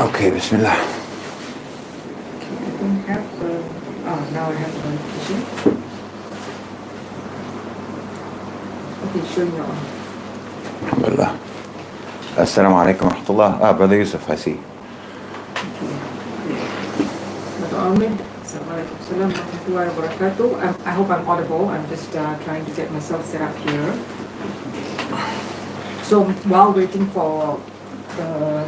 Okay, Bismillah. I don't have the, now I have the petition. Okay, showing you on. Alhamdulillah. Assalamu alaikum wa rahmatullah. Brother Yusuf, I see. I hope I'm audible. I'm just trying to get myself set up here. So while waiting for the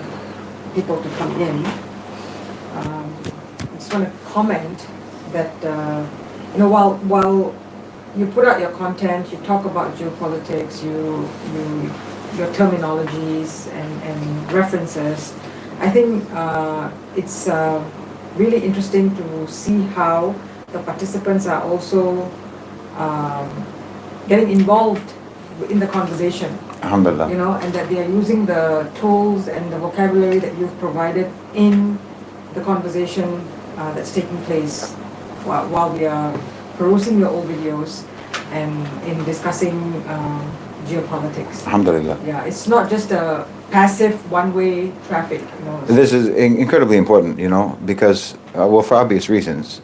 people to come in, I just want to comment that while you put out your content, you talk about geopolitics, your terminologies and references. I think it's really interesting to see how the participants are also getting involved in the conversation. Alhamdulillah. And that they are using the tools and the vocabulary that you've provided in the conversation that's taking place while we are perusing your old videos and in discussing geopolitics. Alhamdulillah. Yeah, it's not just a passive one-way traffic. This is incredibly important, because, for obvious reasons.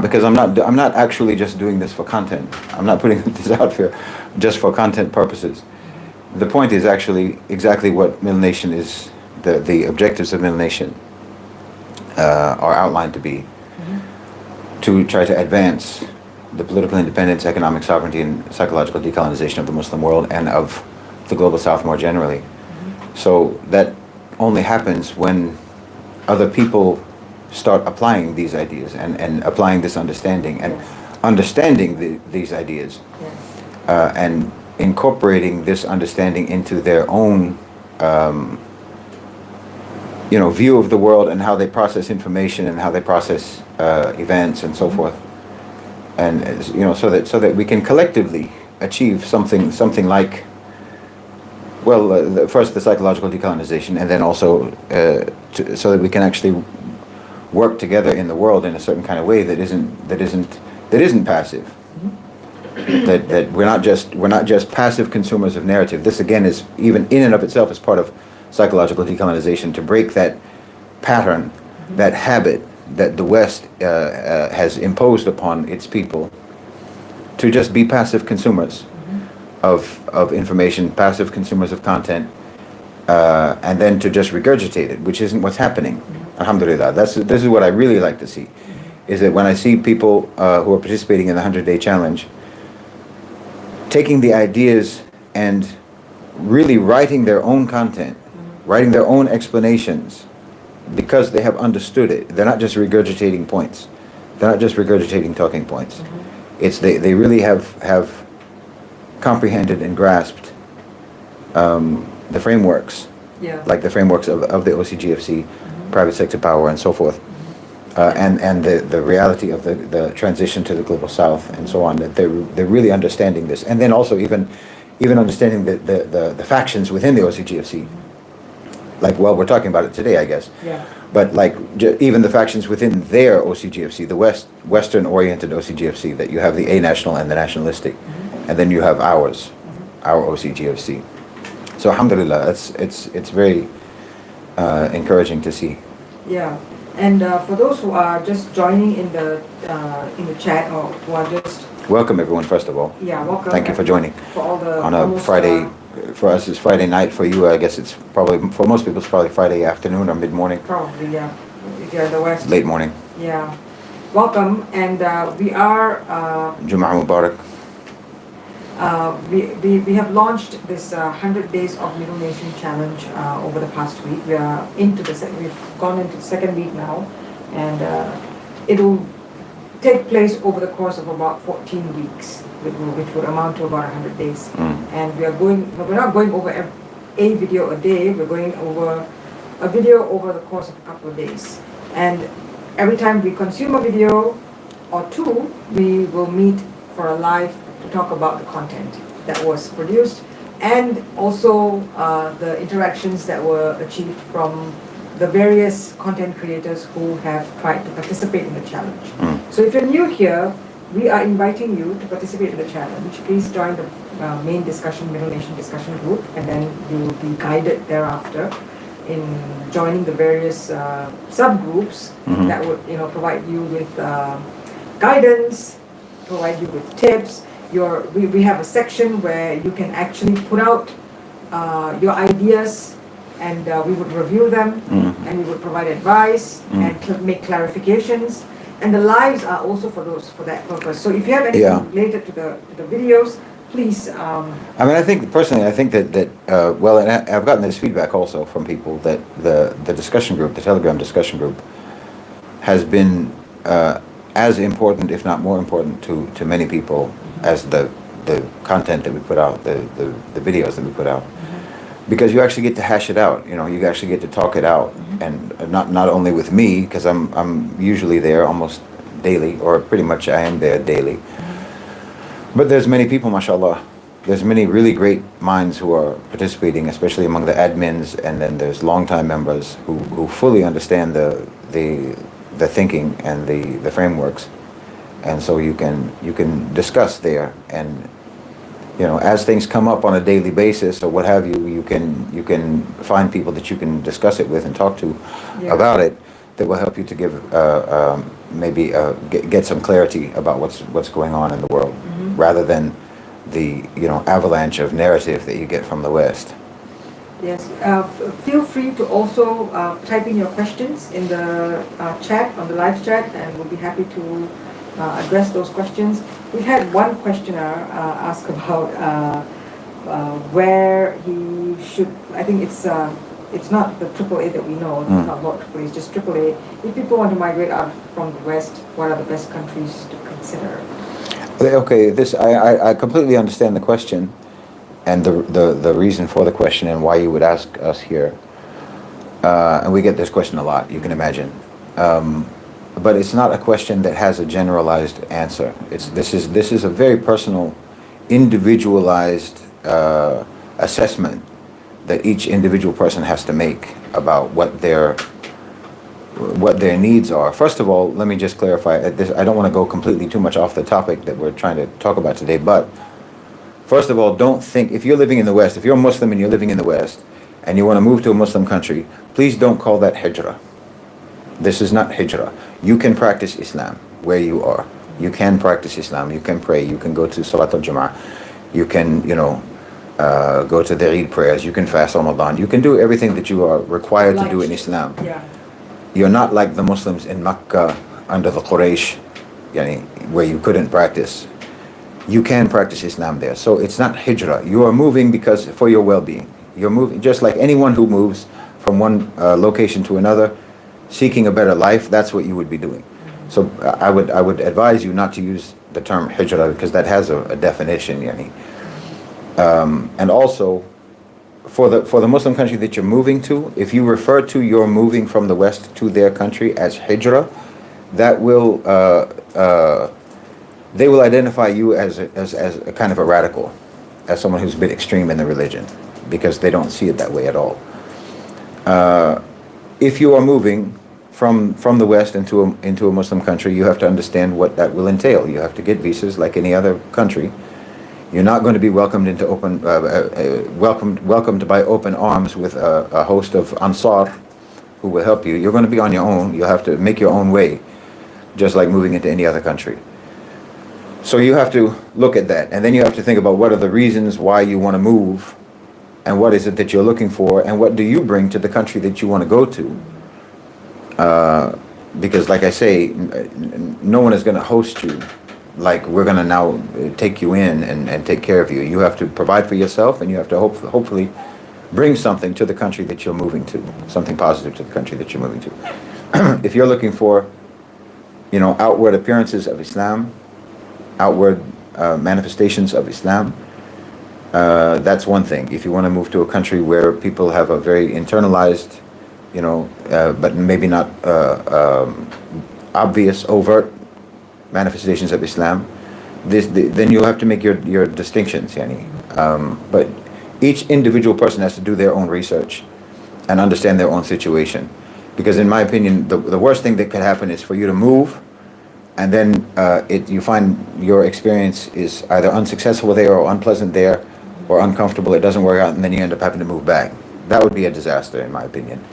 Because I'm not actually just doing this for content. I'm not putting this out here just for content purposes. The point is actually exactly what Middle Nation is, the objectives of Middle Nation are outlined to be, to try to advance the political independence, economic sovereignty, and psychological decolonization of the Muslim world and of the global South more generally. So that only happens when other people start applying these ideas and applying this understanding and understanding these ideas and incorporating this understanding into their own view of the world and how they process information and how they process events and so forth, and so that we can collectively achieve something like, first the psychological decolonization, and then also so that we can actually work together in the world in a certain kind of way that isn't passive. That we're not just passive consumers of narrative. This again is, even in and of itself, is part of psychological decolonization, to break that pattern, that habit that the West has imposed upon its people, to just be passive consumers of information, passive consumers of content, and then to just regurgitate it, which isn't what's happening. Alhamdulillah. This is what I really like to see, is that when I see people who are participating in the 100-day challenge taking the ideas and really writing their own content, writing their own explanations, because they have understood it. They're not just regurgitating points. They're not just regurgitating talking points. It's they really have comprehended and grasped the frameworks, like the frameworks of the OCGFC, private sector power, and so forth, and the reality of the transition to the global South and so on. That they're really understanding this, and then also even understanding the factions within the OCGFC. Like, we're talking about it today, I guess. Yeah. But like even the factions within their OCGFC, the Western-oriented OCGFC, that you have the A-National and the nationalistic, and then you have our OCGFC. So alhamdulillah, it's very encouraging to see. Yeah, and for those who are just joining in the chat, or who are just welcome everyone, first of all. Yeah, welcome. Thank you for joining. For all the on a Friday. For us, it's Friday night. For you, I guess it's probably, for most people, it's probably Friday afternoon or mid-morning. Probably, yeah. If you're in the West. Late morning. Yeah. Welcome, and we are. Jum'ah Mubarak. We have launched this 100 Days of Middle Nation Challenge over the past week. We are we've gone into the second week now, and it'll take place over the course of about 14 weeks, which would amount to about 100 days. And we're not going over a video a day, we're going over a video over the course of a couple of days. And every time we consume a video or two, we will meet for a live to talk about the content that was produced, and also the interactions that were achieved from the various content creators who have tried to participate in the challenge. So if you're new here, we are inviting you to participate in the challenge. Please join the main discussion, Middle Nation discussion group, and then you will be guided thereafter in joining the various subgroups Mhm. that would provide you with guidance, provide you with tips. We have a section where you can actually put out your ideas, and we would review them, and we would provide advice and make clarifications. And the lives are also for that purpose. So if you have anything related to the videos, please. I mean, I think personally, I think that well, and I've gotten this feedback also from people that the discussion group, the Telegram discussion group, has been as important, if not more important, to many people as the content that we put out, the videos that we put out, because you actually get to hash it out. You actually get to talk it out, and not only with me, because I'm usually there almost daily, or pretty much I am there daily. But there's many people, mashallah. There's many really great minds who are participating, especially among the admins, and then there's longtime members who fully understand the thinking and the frameworks, and so you can discuss there, and as things come up on a daily basis or what have you, you can find people that you can discuss it with and talk to about it, that will help you to give maybe get some clarity about what's going on in the world, rather than the avalanche of narrative that you get from the West. Yes, feel free to also type in your questions in the chat, on the live chat, and we'll be happy to address those questions. We had one questioner ask about where he should. I think it's not the AAA that we know. It's not about AAA. It's just AAA. If people want to migrate out from the West, what are the best countries to consider? Okay, I completely understand the question, and the reason for the question, and why you would ask us here. And we get this question a lot, you can imagine. But it's not a question that has a generalized answer. This is a very personal, individualized assessment that each individual person has to make about what their needs are. First of all, let me just clarify. I don't want to go completely too much off the topic that we're trying to talk about today, but first of all, don't think, if you're living in the West, if you're a Muslim and you're living in the West, and you want to move to a Muslim country, please don't call that hijrah. This is not hijrah. You can practice Islam where you are. You can practice Islam. You can pray. You can go to Salat al-Jum'ah. You can, go to the Eid prayers. You can fast Ramadan. You can do everything that you are required to do in Islam. Yeah. You're not like the Muslims in Mecca under the Quraysh, where you couldn't practice. You can practice Islam there. So it's not hijrah. You are moving for your well-being. You're moving just like anyone who moves from one location to another, seeking a better life. That's what you would be doing. So I would advise you not to use the term hijrah, because that has a definition, and also for the Muslim country that you're moving to, if you refer to your moving from the West to their country as hijrah, that will they will identify you as a kind of a radical, as someone who's a bit extreme in the religion, because they don't see it that way at all. If you are moving from the West into a Muslim country, you have to understand what that will entail. You have to get visas like any other country. You're not going to be welcomed into welcomed by open arms with a host of Ansar who will help you. You're going to be on your own. You'll have to make your own way, just like moving into any other country. So you have to look at that, and then you have to think about what are the reasons why you want to move, and what is it that you're looking for, and what do you bring to the country that you want to go to. Because like I say, no one is going to host you like we're going to now take you in and take care of you. You have to provide for yourself, and you have to hopefully bring something to the country that you're moving to, something positive to the country that you're moving to. If you're looking for, outward appearances of Islam, outward manifestations of Islam, that's one thing. If you want to move to a country where people have a very internalized, but maybe not obvious, overt manifestations of Islam, then you'll have to make your distinctions, but each individual person has to do their own research and understand their own situation, because in my opinion, the worst thing that could happen is for you to move, and then you find your experience is either unsuccessful there, or unpleasant there, or uncomfortable, it doesn't work out, and then you end up having to move back. that would be a disaster, in my opinion.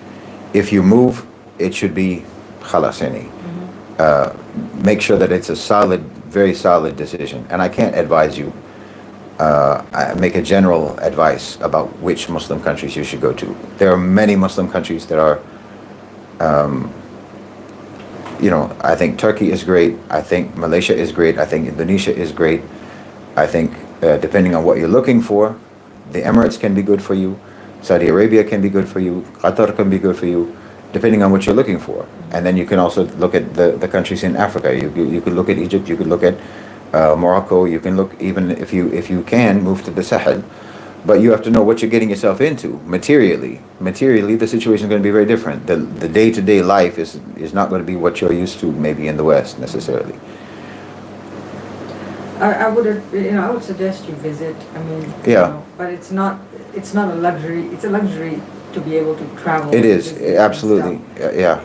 If you move, it should be khalas yani. Make sure that it's a solid, very solid decision. And I can't advise you, I make a general advice about which Muslim countries you should go to. There are many Muslim countries that are, I think Turkey is great. I think Malaysia is great. I think Indonesia is great. I think depending on what you're looking for, the Emirates can be good for you. Saudi Arabia can be good for you. Qatar can be good for you, depending on what you're looking for. And then you can also look at the countries in Africa. You could look at Egypt. You could look at Morocco. You can look, even if you can, move to the Sahel. But you have to know what you're getting yourself into materially. Materially, the situation is going to be very different. The day-to-day life is not going to be what you're used to maybe in the West necessarily. I would suggest you visit. I mean, Yeah. But it's not a luxury. It's a luxury to be able to travel. It is absolutely, yeah.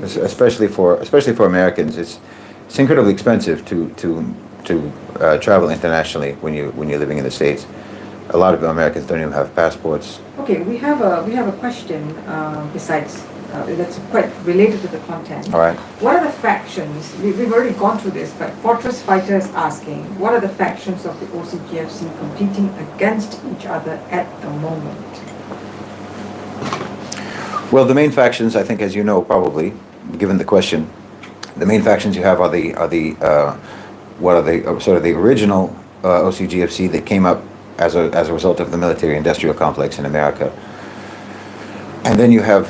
Especially for Americans, it's incredibly expensive to travel internationally when you're living in the States. A lot of Americans don't even have passports. Okay, we have a question besides that's quite related to the content. All right. What are the factions? We've already gone through this, but Fortress Fighter is asking, what are the factions of the OCGFC competing against each other at the moment? Well, the main factions, I think, as you know, probably, given the question, the main factions you have are the sort of the original OCGFC that came up as a result of the military-industrial complex in America, and then you have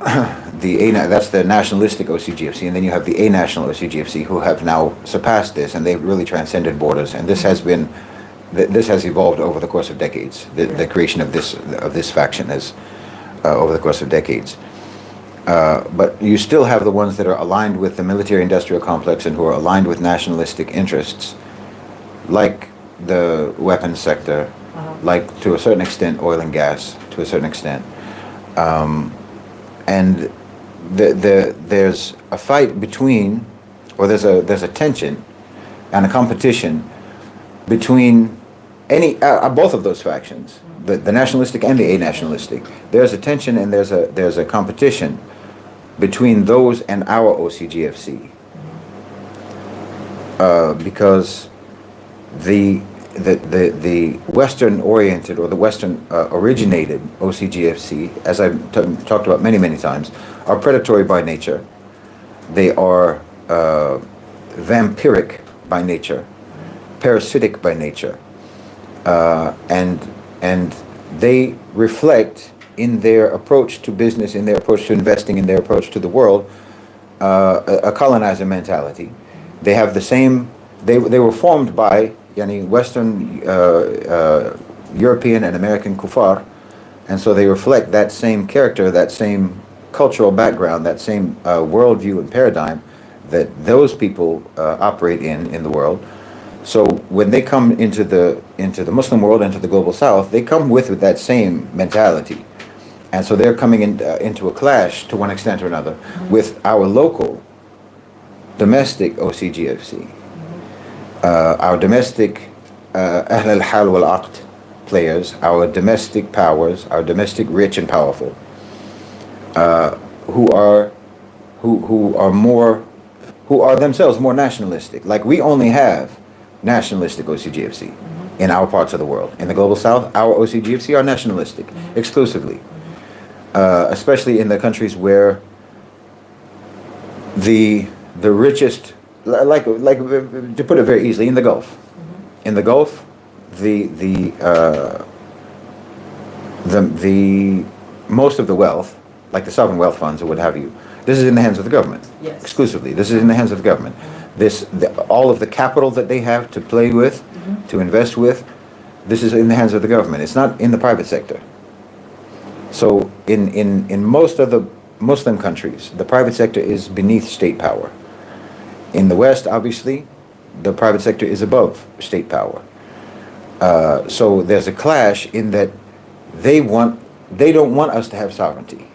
that's the nationalistic OCGFC, and then you have the a-national OCGFC who have now surpassed this, and they've really transcended borders, and this has evolved over the course of decades. The creation of this faction has over the course of decades. But you still have the ones that are aligned with the military-industrial complex and who are aligned with nationalistic interests, like the weapons sector, like to a certain extent oil and gas, to a certain extent. And there's a fight between, or there's a tension and a competition between both of those factions, the nationalistic and the a-nationalistic. There's a tension and there's a competition between those and our OCGFC, because the Western-oriented or the Western-originated OCGFC, as I've talked about many times, are predatory by nature. They are vampiric by nature, parasitic by nature, and they reflect in their approach to business, in their approach to investing, in their approach to the world, a colonizer mentality. They have the same. They were formed by Western European and American kuffar, and so they reflect that same character, that same cultural background, that same worldview and paradigm that those people operate in the world. So when they come into the Muslim world, into the global South, they come with that same mentality, and so they're coming into a clash to one extent or another with our local domestic OCGFC. Our domestic Ahl al-Hal wal-Aqd players, our domestic powers, our domestic rich and powerful, who are themselves more nationalistic. Like we only have nationalistic OCGFC in our parts of the world. In the global South, our OCGFC are nationalistic exclusively, especially in the countries where the richest, like to put it very easily, in the Gulf. In the Gulf, the most of the wealth, like the sovereign wealth funds or what have you, this is in the hands of the government. Yes. Exclusively. This is in the hands of the government. All of the capital that they have to play with, to invest with, this is in the hands of the government. It's not in the private sector. So in most of the Muslim countries, the private sector is beneath state power. In the West, obviously, the private sector is above state power. So there's a clash in that they don't want us to have sovereignty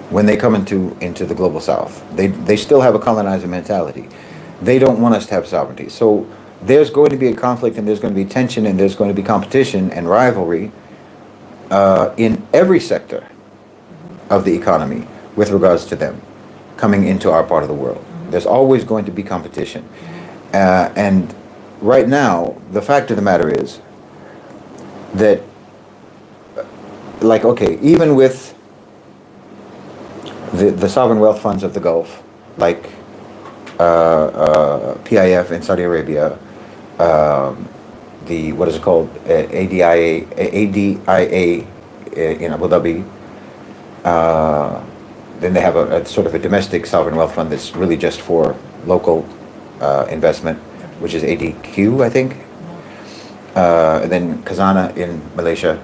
when they come into the global South. They still have a colonizer mentality. They don't want us to have sovereignty. So there's going to be a conflict, and there's going to be tension, and there's going to be competition and rivalry in every sector of the economy with regards to them coming into our part of the world. There's always going to be competition. And right now, the fact of the matter is that, like, okay, even with the sovereign wealth funds of the Gulf, like PIF in Saudi Arabia, the, what is it called, ADIA in Abu Dhabi. Then they have a sort of a domestic sovereign wealth fund that's really just for local investment, which is ADQ, I think. And then Khazanah in Malaysia.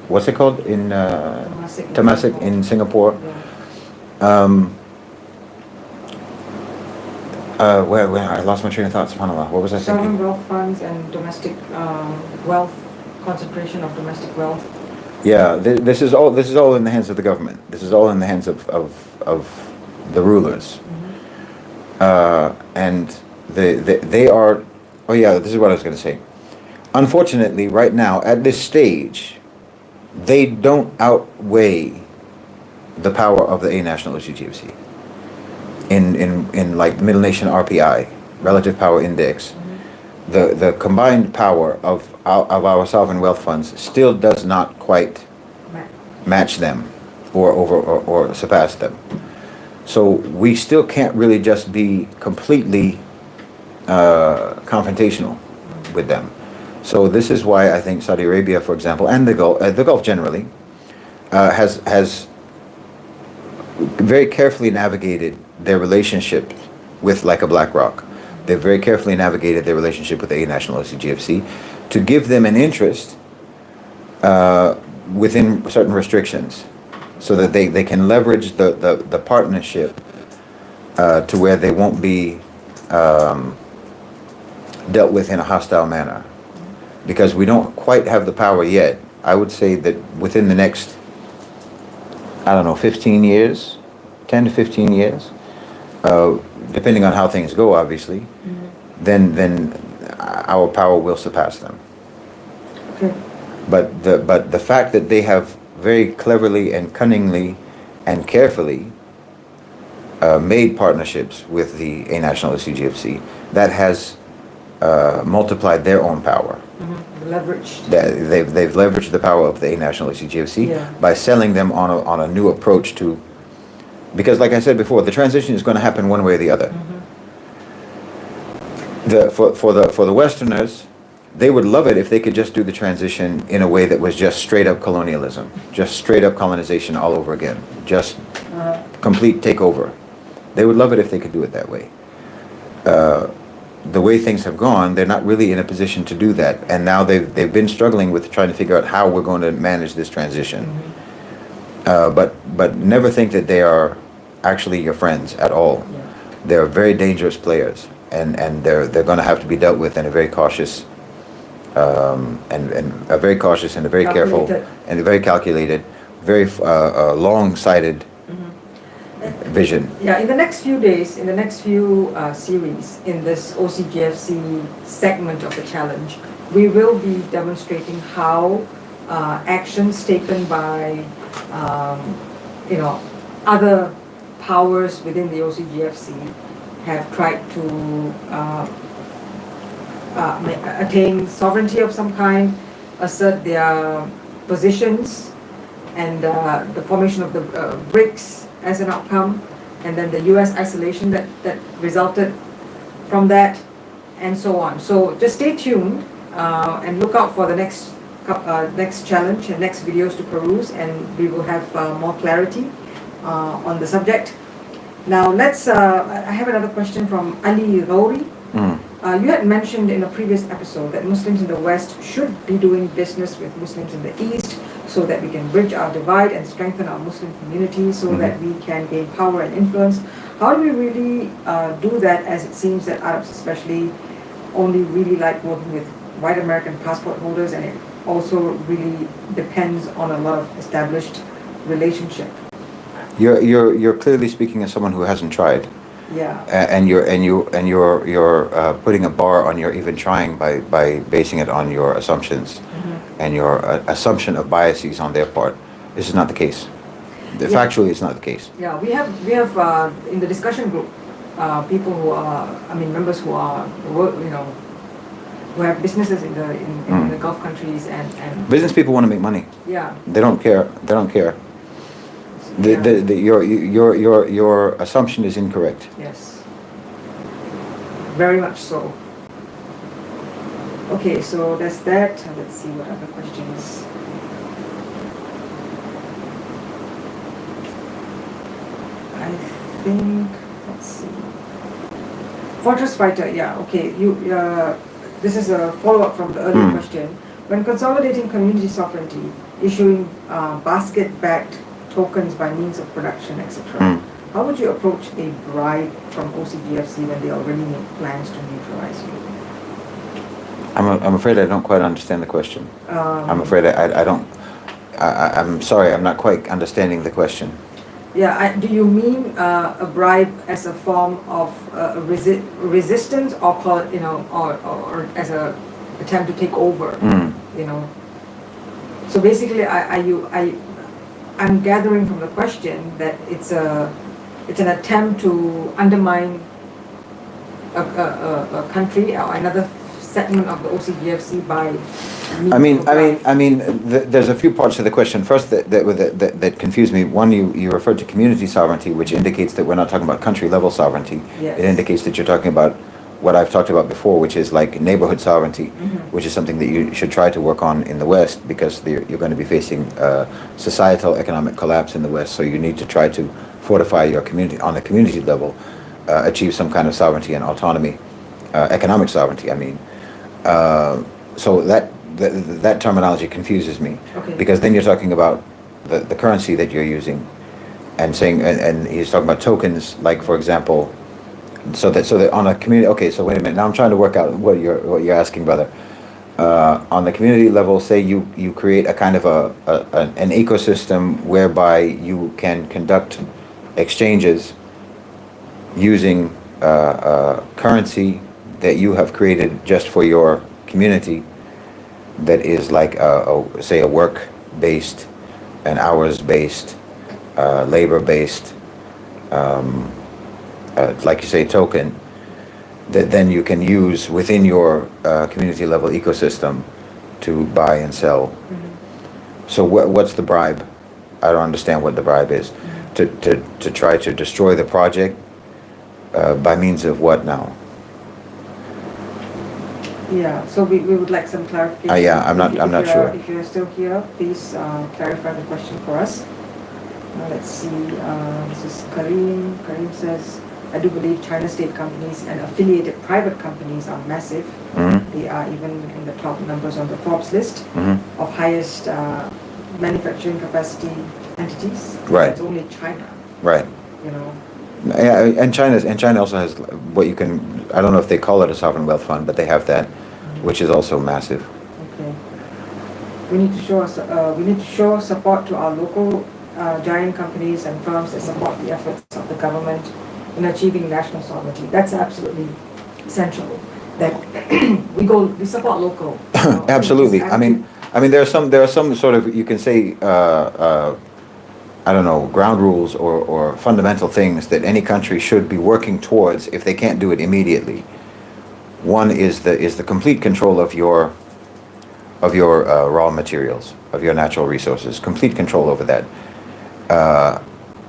What's it called in Temasek in Singapore? Where I lost my train of thought. Subhanallah. What was I thinking? Sovereign wealth funds and domestic wealth, concentration of domestic wealth. Yeah, this is all in the hands of the government. This is all in the hands of the rulers. And they are. Oh yeah, this is what I was going to say. Unfortunately, right now at this stage, they don't outweigh the power of the A National OCGFC in like Middle Nation RPI, Relative Power Index. The combined power of our sovereign wealth funds still does not quite match them or surpass them. So we still can't really just be completely confrontational with them. So this is why I think Saudi Arabia, for example, and the Gulf generally, has very carefully navigated their relationship with like a BlackRock. They've very carefully navigated their relationship with the A National OCGFC to give them an interest within certain restrictions, so that they can leverage the partnership to where they won't be dealt with in a hostile manner. Because we don't quite have the power yet. I would say that within the next, 15 years, 10 to 15 years, depending on how things go, obviously, then our power will surpass them. Okay. But the fact that they have very cleverly and cunningly and carefully made partnerships with the A National OCGFC, that has multiplied their own power. Leveraged. They've leveraged the power of the A National OCGFC by selling them on a new approach to, because like I said before, the transition is going to happen one way or the other. For the Westerners, they would love it if they could just do the transition in a way that was just straight up colonialism, just straight up colonization all over again, just complete takeover. They would love it if they could do it that way. The way things have gone, they're not really in a position to do that, and now they've been struggling with trying to figure out how we're going to manage this transition. But never think that they are actually your friends at all. They're very dangerous players, and they're going to have to be dealt with in a very cautious and a very cautious and a very careful and a very calculated, very long-sighted vision. Yeah, in the next few days, in the next few series, in this OCGFC segment of the challenge, we will be demonstrating how actions taken by other powers within the OCGFC have tried to attain sovereignty of some kind, assert their positions, and the formation of the BRICS as an outcome, and then the US isolation that resulted from that, and so on. So just stay tuned and look out for the next challenge and next videos to peruse, and we will have more clarity on the subject. Now let's, I have another question from Ali Ghauri. You had mentioned in a previous episode that Muslims in the West should be doing business with Muslims in the East, so that we can bridge our divide and strengthen our Muslim community, so that we can gain power and influence. How do we really do that, as it seems that Arabs especially only really like working with white American passport holders, and it also really depends on a lot of established relationship? You're clearly speaking as someone who hasn't tried. Yeah. And you're putting a bar on your even trying by basing it on your assumptions and your assumption of biases on their part. This is not the case. Yeah. Factually, it's not the case. Yeah, we have in the discussion group people who are, members who are, who have businesses in the Gulf countries and Business people want to make money. yeah. They don't care. They don't care. Your assumption is incorrect. Yes. Very much so. Okay, so that's that. Let's see what other questions. I think, let's see. Fortress Fighter, yeah, okay. This is a follow-up from the earlier question. When consolidating community sovereignty, issuing basket-backed tokens by means of production, etc., how would you approach a bribe from OCGFC when they already make plans to neutralize you? I'm afraid I don't quite understand the question. I'm afraid I don't. I'm sorry, I'm not quite understanding the question. Yeah, do you mean a bribe as a form of resistance, or call it, or as a attempt to take over? So basically, I'm gathering from the question that it's an attempt to undermine a country or another segment of the OCGFC by. There's a few parts to the question. First, that confuse me. One, you referred to community sovereignty, which indicates that we're not talking about country level sovereignty. Yes. It indicates that you're talking about what I've talked about before, which is like neighborhood sovereignty, which is something that you should try to work on in the West, because you're going to be facing societal economic collapse in the West. So you need to try to fortify your community on a community level, achieve some kind of sovereignty and autonomy, economic sovereignty. So that terminology confuses me, because then you're talking about the currency that you're using, and saying, and he's talking about tokens, like, for example, so that on a community. Okay, so wait a minute. Now I'm trying to work out what you're asking, brother. On the community level, say you create a kind of an ecosystem whereby you can conduct exchanges using currency that you have created just for your community, that is like say a work-based, an hours-based, labor-based, like you say, token, that then you can use within your community level ecosystem to buy and sell. So what's the bribe? I don't understand what the bribe is. To try to destroy the project by means of what now? Yeah, so we would like some clarification. I'm not sure. If you're still here, please clarify the question for us. Let's see, this is Kareem. Kareem says, I do believe China state companies and affiliated private companies are massive. They are even in the top numbers on the Forbes list of highest manufacturing capacity entities. Right. It's only China. Right. Yeah, and China also has what you can, I don't know if they call it a sovereign wealth fund, but they have that, which is also massive. Okay. We need to show support to our local giant companies and firms that support the efforts of the government in achieving national sovereignty. That's absolutely essential. That we support local. Absolutely. There are some sort of, you can say, I don't know, ground rules or fundamental things that any country should be working towards if they can't do it immediately. One is the complete control of your raw materials, of your natural resources, complete control over that.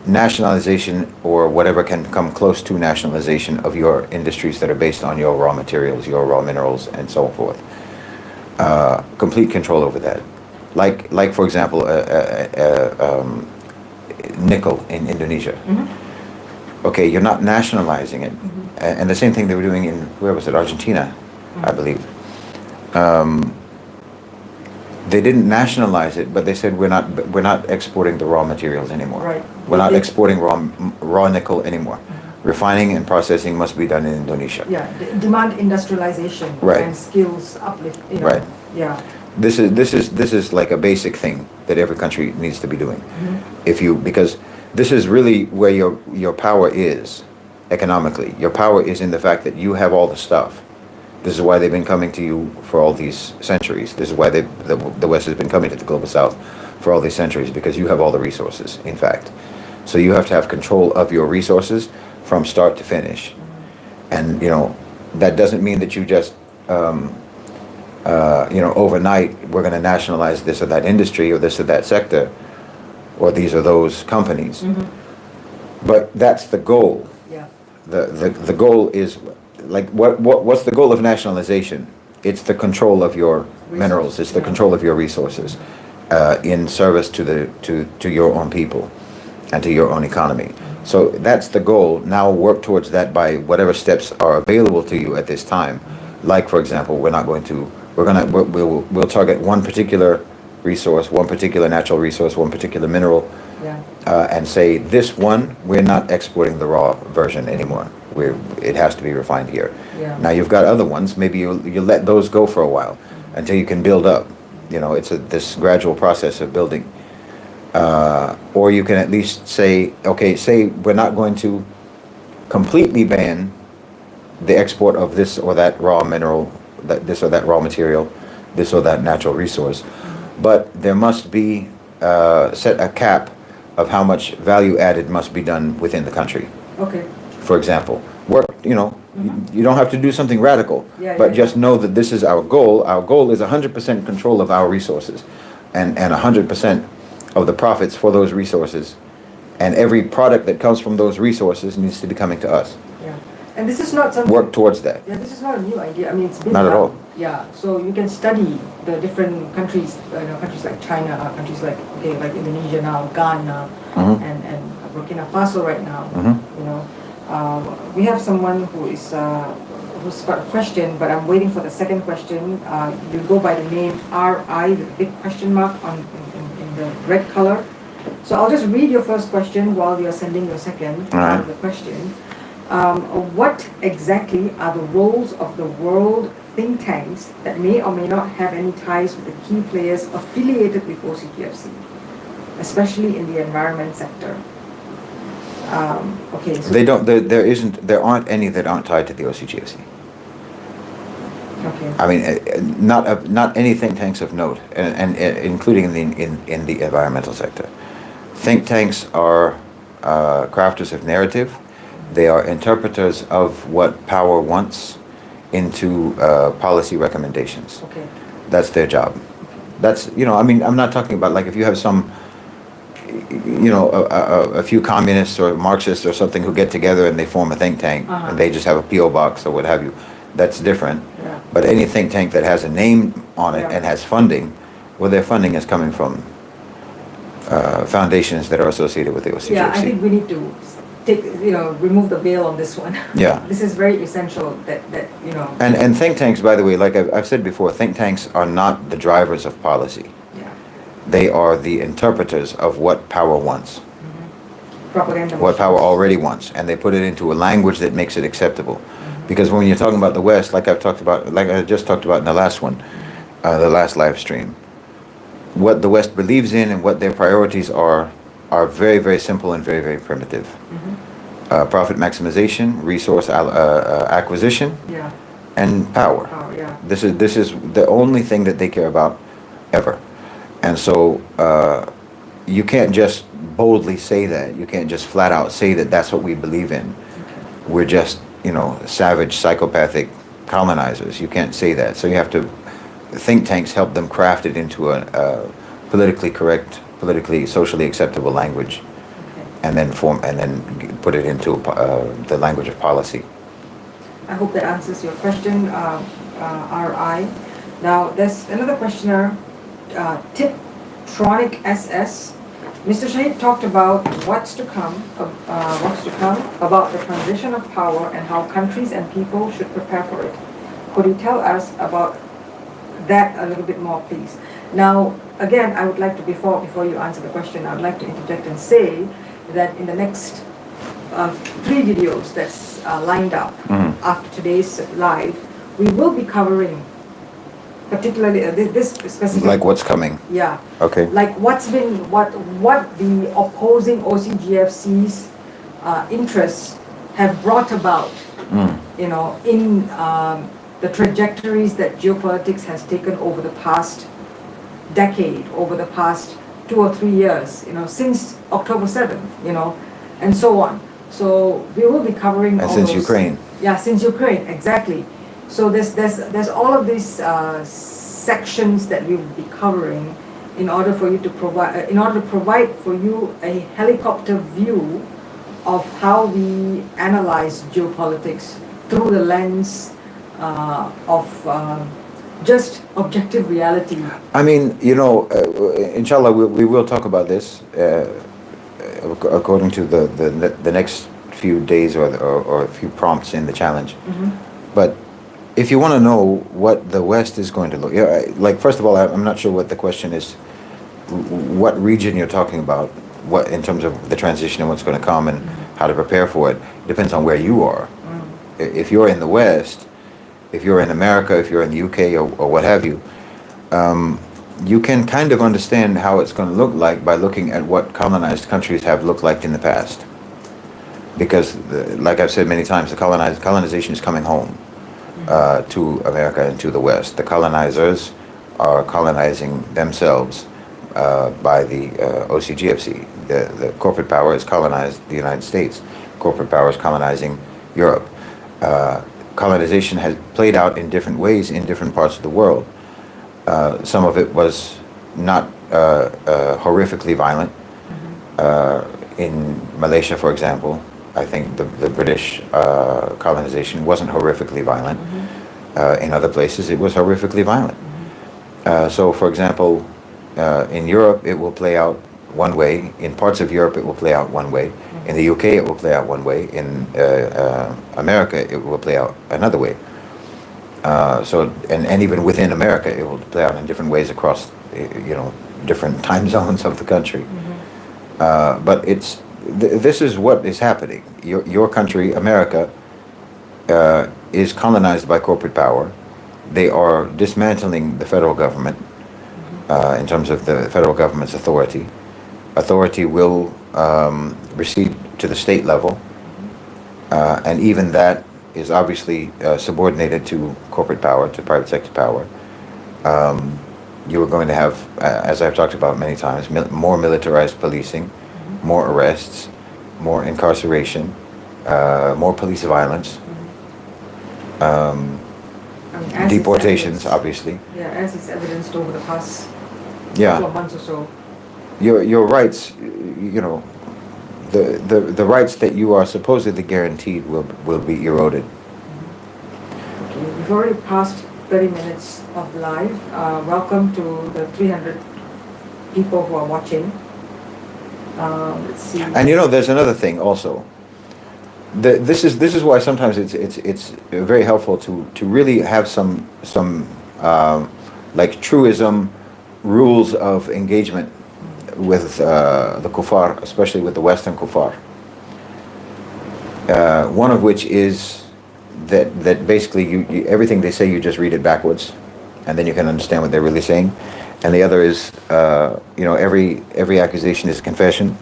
Nationalization, or whatever can come close to nationalization, of your industries that are based on your raw materials, your raw minerals, and so forth. Complete control over that. Like for example, nickel in Indonesia. Okay, you're not nationalizing it, and the same thing they were doing in, where was it, Argentina, I believe. They didn't nationalize it, but they said we're not exporting the raw materials anymore. Right. We're not exporting raw nickel anymore. Refining and processing must be done in Indonesia. Yeah, demand industrialization and skills uplift. Right. Yeah. This is like a basic thing that every country needs to be doing. Because this is really where your power is economically. Your power is in the fact that you have all the stuff, This is why they've been coming to you for all these centuries. This is why the West has been coming to the Global South for all these centuries, because you have all the resources, in fact. So you have to have control of your resources from start to finish. And, that doesn't mean that you just, overnight, we're going to nationalize this or that industry or this or that sector or these or those companies. But that's the goal. Yeah. The goal is, like, what's the goal of nationalization? It's the control of your minerals. It's the control of your resources in service to your own people and to your own economy. So that's the goal. Now work towards that by whatever steps are available to you at this time. Like, for example, we'll target one particular resource, one particular natural resource, one particular mineral, and say this one, we're not exporting the raw version anymore. It has to be refined here. Yeah. Now you've got other ones. Maybe you let those go for a while until you can build up. It's this gradual process of building. Or you can at least say, okay, we're not going to completely ban the export of this or that raw mineral, this or that raw material, this or that natural resource, but there must be set a cap of how much value added must be done within the country. Okay. For example, you don't have to do something radical, but just know that this is our goal. Our goal is 100% control of our resources and 100% of the profits for those resources, and every product that comes from those resources needs to be coming to us. Yeah, and this is not something. Work towards that. Yeah, this is not a new idea. I mean, it's been Not at done. all. Yeah, so you can study the different countries, countries like China, countries like Indonesia now, Ghana, and Burkina Faso right now. We have someone who's got a question, but I'm waiting for the second question. You go by the name RI with a big question mark in the red color. So I'll just read your first question while you're sending your second part of the question. What exactly are the roles of the world think tanks that may or may not have any ties with the key players affiliated with OCGFC, especially in the environment sector? Okay. So there aren't any that aren't tied to the OCGFC. Okay. I mean, not any think tanks of note, and including in the environmental sector. Think tanks are crafters of narrative. They are interpreters of what power wants into policy recommendations. Okay. That's their job. That's, I'm not talking about, like, if you have some, a few communists or Marxists or something who get together and they form a think tank and they just have a P.O. box or what have you. That's different. Yeah. But any think tank that has a name on it and has funding, well, their funding is coming from foundations that are associated with the OCGFC. Yeah, I think we need to remove the veil on this one. Yeah. This is very essential that. And think tanks, by the way, like I've said before, think tanks are not the drivers of policy. Yeah. They are the interpreters of what power wants. Propaganda. What power already wants, and they put it into a language that makes it acceptable. Because when you're talking about the West, like I just talked about in the last one, the last live stream, what the West believes in and what their priorities are very, very simple and very, very primitive. Profit maximization, resource acquisition, and power. Yeah. This is the only thing that they care about ever. And so you can't just boldly say that. You can't just flat out say that that's what we believe in. Okay. We're just, savage, psychopathic colonizers. You can't say that. So you have to, think tanks help them craft it into a politically correct, politically, socially acceptable language, and then put it into the language of policy. I hope that answers your question, RI. Now, there's another questioner, Tiptronic SS. Mr. Shahid talked about what's to come about the transition of power and how countries and people should prepare for it. Could you tell us about that a little bit more, please? Now, again, I would like to, before you answer the question, I'd like to interject and say that in the next 3 videos that's lined up after today's live, we will be covering particularly this specific. Like what's coming. Yeah. Okay. Like what the opposing OCGFC's interests have brought about, in the trajectories that geopolitics has taken over the past decade, over the past 2 or 3 years, since October 7th, and so on. So we will be covering And all since those. Ukraine. Yeah, since Ukraine, exactly. So there's all of these sections that we will be covering in order to provide for you a helicopter view of how we analyze geopolitics through the lens of just objective reality. I mean, inshallah, we will talk about this according to the next few days or a few prompts in the challenge. Mhm. But if you want to know what the West is going to look, like first of all, I'm not sure what the question is, what region you're talking about, what in terms of the transition and what's going to come and how to prepare for it. Depends on where you are. If you're in the West, if you're in America, if you're in the UK or what have you, you can kind of understand how it's going to look like by looking at what colonized countries have looked like in the past. Because, like I've said many times, the colonization is coming home to America and to the West. The colonizers are colonizing themselves by the OCGFC. The corporate power has colonized the United States. Corporate power is colonizing Europe. Colonization has played out in different ways in different parts of the world. Some of it was not horrifically violent. In Malaysia, for example, I think the British colonization wasn't horrifically violent. In other places, it was horrifically violent. So, for example, in Europe, it will play out one way. In parts of Europe, it will play out one way. In the UK, it will play out one way. In America, it will play out another way. And even within America, it will play out in different ways across, different time zones of the country. But this is what is happening. Your country, America, is colonized by corporate power. They are dismantling the federal government in terms of the federal government's authority. Authority will recede to the state level, and even that is obviously subordinated to corporate power, to private sector power. You are going to have, as I've talked about many times, more militarized policing, more arrests, more incarceration, more police violence, deportations, obviously. Yeah, as is evidenced over the past Yeah. couple of months or so. Your rights, the rights that you are supposedly guaranteed will be eroded. Okay, we've already passed 30 minutes of live. Welcome to the 300 people who are watching. Let's see. And there's another thing also. This is why sometimes it's very helpful to really have some like truism rules of engagement with the kuffar, especially with the Western kuffar. One of which is that basically you everything they say you just read it backwards, and then you can understand what they're really saying. And the other is every accusation is a confession.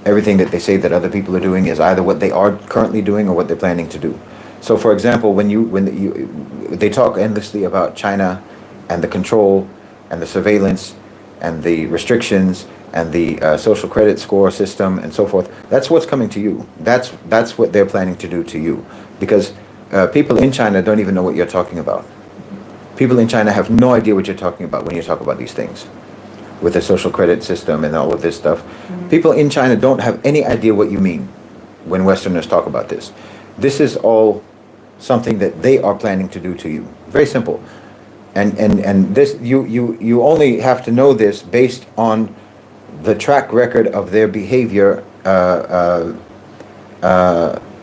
Everything that they say that other people are doing is either what they are currently doing or what they're planning to do. So, for example, when they talk endlessly about China and the control and the surveillance and the restrictions and the social credit score system and so forth, that's what's coming to you. That's what they're planning to do to you, because people in China don't even know what you're talking about. People in China have no idea what you're talking about when you talk about these things, with the social credit system and all of this stuff. People in China don't have any idea what you mean when Westerners talk about this. This is all something that they are planning to do to you. Very simple. And this you only have to know this based on the track record of their behavior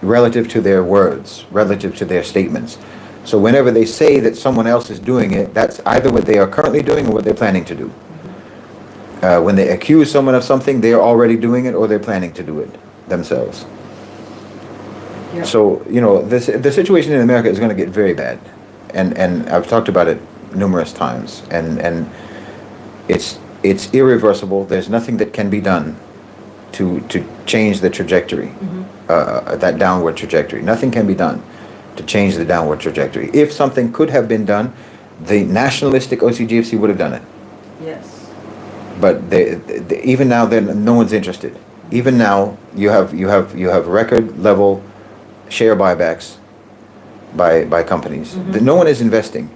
relative to their words, relative to their statements. So whenever they say that someone else is doing it, that's either what they are currently doing or what they're planning to do. When they accuse someone of something, they are already doing it or they're planning to do it themselves. Yeah. So, the situation in America is going to get very bad. And I've talked about it numerous times. And it's irreversible. There's nothing that can be done to change the trajectory, that downward trajectory. Nothing can be done. to change the downward trajectory. If something could have been done, the nationalistic OCGFC would have done it. Yes. But even now, no one's interested. Even now, you have record level share buybacks by companies. No one is investing.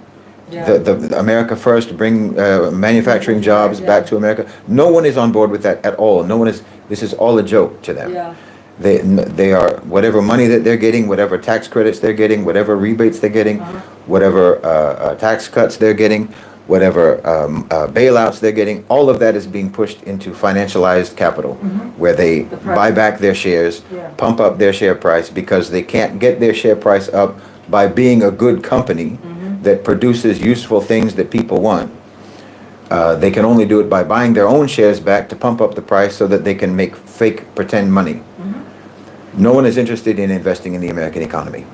Yeah. The America First, bring manufacturing jobs back to America. No one is on board with that at all. No one is. This is all a joke to them. Yeah. They are, whatever money that they're getting, whatever tax credits they're getting, whatever rebates they're getting, whatever tax cuts they're getting, whatever bailouts they're getting, all of that is being pushed into financialized capital, where they buy back their shares, pump up their share price, because they can't get their share price up by being a good company that produces useful things that people want. They can only do it by buying their own shares back to pump up the price so that they can make fake pretend money. No one is interested in investing in the American economy.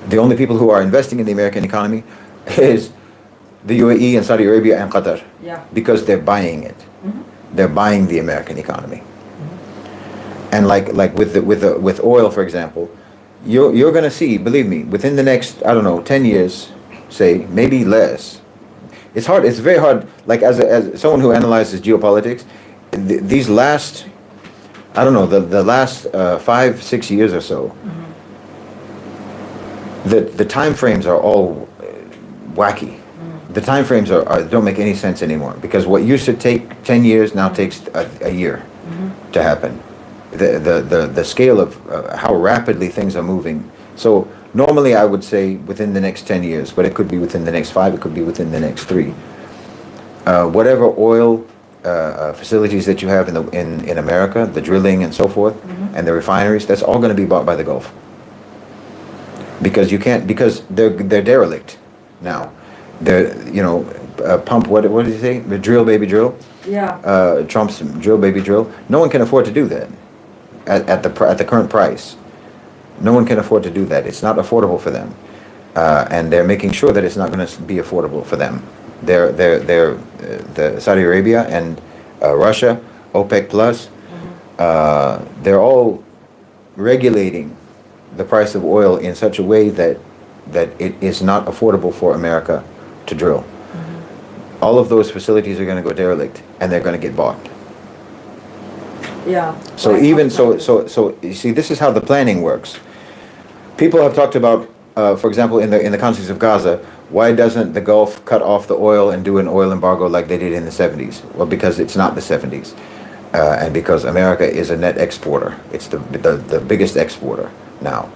The only people who are investing in the American economy is the UAE and Saudi Arabia and Qatar, because they're buying it. They're buying the American economy. And like with oil, for example, you're going to see, believe me, within the next, I don't know, 10 years, say, maybe less. It's hard. It's very hard. Like as someone who analyzes geopolitics, these last, I don't know, the last 5-6 years or so, the time frames are all wacky. The time frames don't make any sense anymore, because what used to take 10 years now takes a year to happen. The scale of how rapidly things are moving. So normally I would say within the next 10 years, but it could be within the next 5, it could be within the next 3. Whatever oil facilities that you have in America, the drilling and so forth, and the refineries, that's all going to be bought by the Gulf. Because you can't, because they're derelict now. They're, pump, what did he say? The drill, baby, drill. Yeah. Trump's drill, baby, drill. No one can afford to do that at the current price. No one can afford to do that. It's not affordable for them, and they're making sure that it's not going to be affordable for them. They're the Saudi Arabia and Russia, OPEC plus. They're all regulating the price of oil in such a way that it is not affordable for America to drill. All of those facilities are going to go derelict, and they're going to get bought. Yeah. So even so you see, this is how the planning works. People have talked about, for example, in the context of Gaza, why doesn't the Gulf cut off the oil and do an oil embargo like they did in the 70s? Well, because it's not the 70s, and because America is a net exporter. It's the biggest exporter now.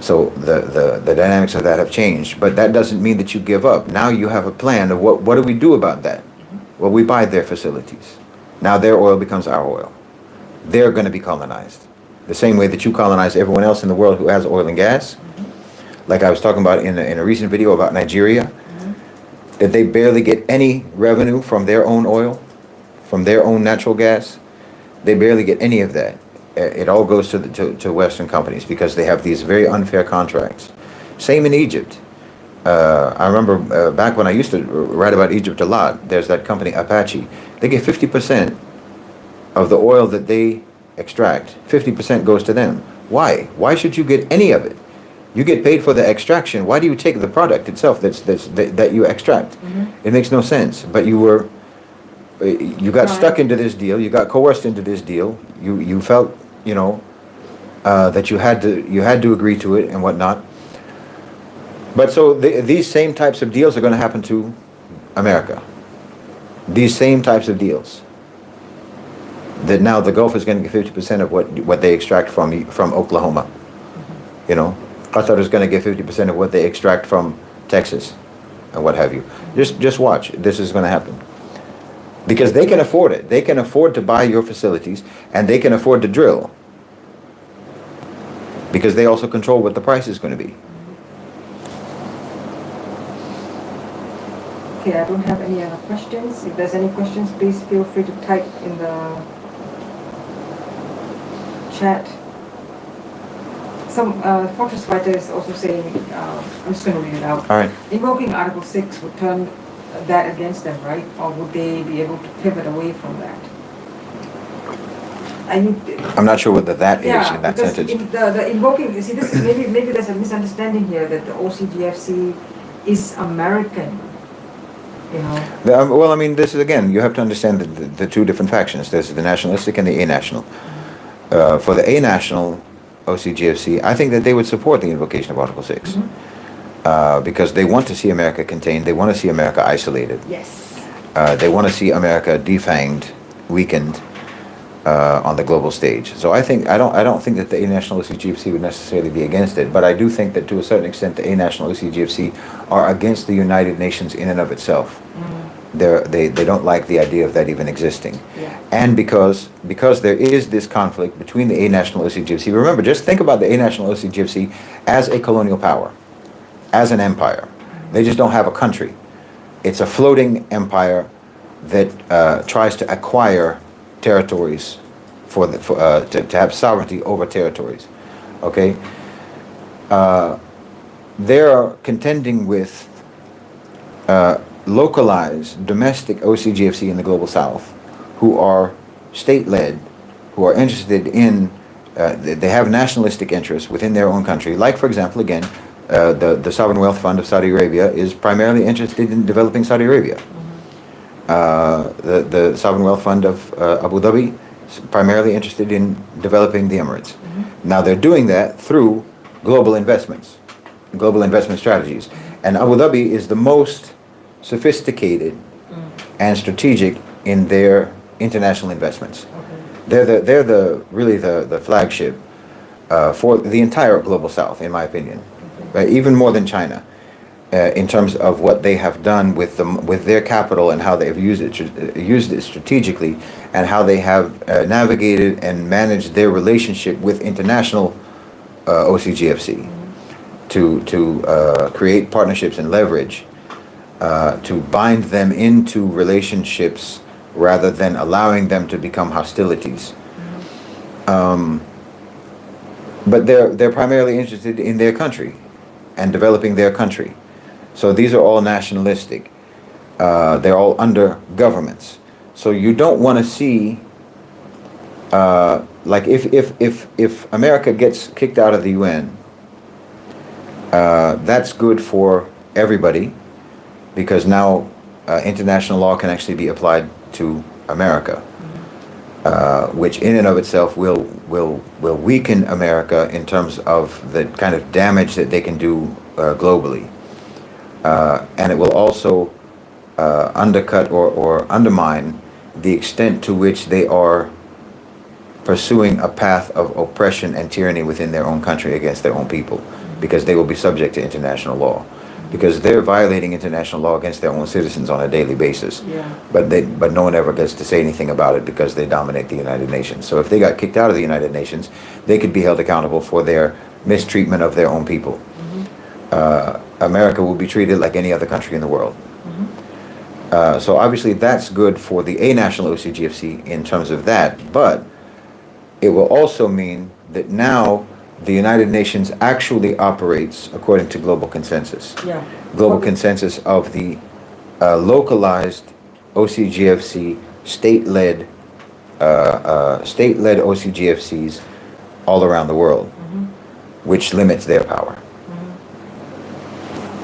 So the dynamics of that have changed, but that doesn't mean that you give up. Now you have a plan of what do we do about that? Well, we buy their facilities. Now their oil becomes our oil. They're going to be colonized. The same way that you colonize everyone else in the world who has oil and gas. Like I was talking about in a recent video about Nigeria, that they barely get any revenue from their own oil, from their own natural gas. They barely get any of that. It all goes to Western companies because they have these very unfair contracts. Same in Egypt. I remember back when I used to write about Egypt a lot, there's that company Apache. They get 50% of the oil that they extract. 50% goes to them. Why? Why should you get any of it? You get paid for the extraction. Why do you take the product itself that you extract? It makes no sense. But you got stuck into this deal. You got coerced into this deal. You felt, that you had to agree to it and whatnot. But so these same types of deals are going to happen to America. These same types of deals. That now the Gulf is going to get 50% of what they extract from Oklahoma. Qatar is going to get 50% of what they extract from Texas, and what have you. Just watch. This is going to happen. Because they can afford it. They can afford to buy your facilities, and they can afford to drill. Because they also control what the price is going to be. Okay, I don't have any other questions. If there's any questions, please feel free to type in the chat. Some Fortress Fighter is also saying, I'm just going to read it out. All right. Invoking Article 6 would turn that against them, right? Or would they be able to pivot away from that? I'm not sure whether that is Yeah, in that because sentence. the invoking, you see, this is maybe there's a misunderstanding here that the OCGFC is American, you know. Well, I mean, this is, again, you have to understand the two different factions. There's the nationalistic and the a-national. For the a-national OCGFC, I think that they would support the invocation of Article 6. Because they want to see America contained, they want to see America isolated. Yes. They want to see America defanged, weakened on the global stage. So I don't think that the a-national OCGFC would necessarily be against it, but I do think that to a certain extent the a-national OCGFC are against the United Nations in and of itself. They don't like the idea of that even existing. Yeah. And because there is this conflict between the a-national OCGFC, remember, just think about the a-national OCGFC as a colonial power, as an empire. They just don't have a country. It's a floating empire that tries to acquire territories to have sovereignty over territories. Okay? They're contending with localized domestic OCGFC in the global south who are state-led, who are interested in, they have nationalistic interests within their own country. Like, for example, again, the Sovereign Wealth Fund of Saudi Arabia is primarily interested in developing Saudi Arabia. The Sovereign Wealth Fund of Abu Dhabi is primarily interested in developing the Emirates. Now they're doing that through global investment strategies. And Abu Dhabi is the most sophisticated and strategic in their international investments. They're really the flagship for the entire global south, in my opinion. Even more than China, in terms of what they have done with their capital and how they've used it strategically, and how they have navigated and managed their relationship with international OCGFC to create partnerships and leverage, to bind them into relationships rather than allowing them to become hostilities. But they're primarily interested in their country and developing their country. So these are all nationalistic. They're all under governments. So you don't want to see, like if America gets kicked out of the UN, that's good for everybody, because now international law can actually be applied to America, which in and of itself will weaken America in terms of the kind of damage that they can do globally. And it will also undercut or undermine the extent to which they are pursuing a path of oppression and tyranny within their own country against their own people, because they will be subject to international law, because they're violating international law against their own citizens on a daily basis. But no one ever gets to say anything about it because they dominate the United Nations. So if they got kicked out of the United Nations, they could be held accountable for their mistreatment of their own people. America will be treated like any other country in the world. So obviously that's good for the a-national OCGFC in terms of that, but it will also mean that now the United Nations actually operates according to global consensus. Global consensus of the localized OCGFC, state-led OCGFCs all around the world, which limits their power.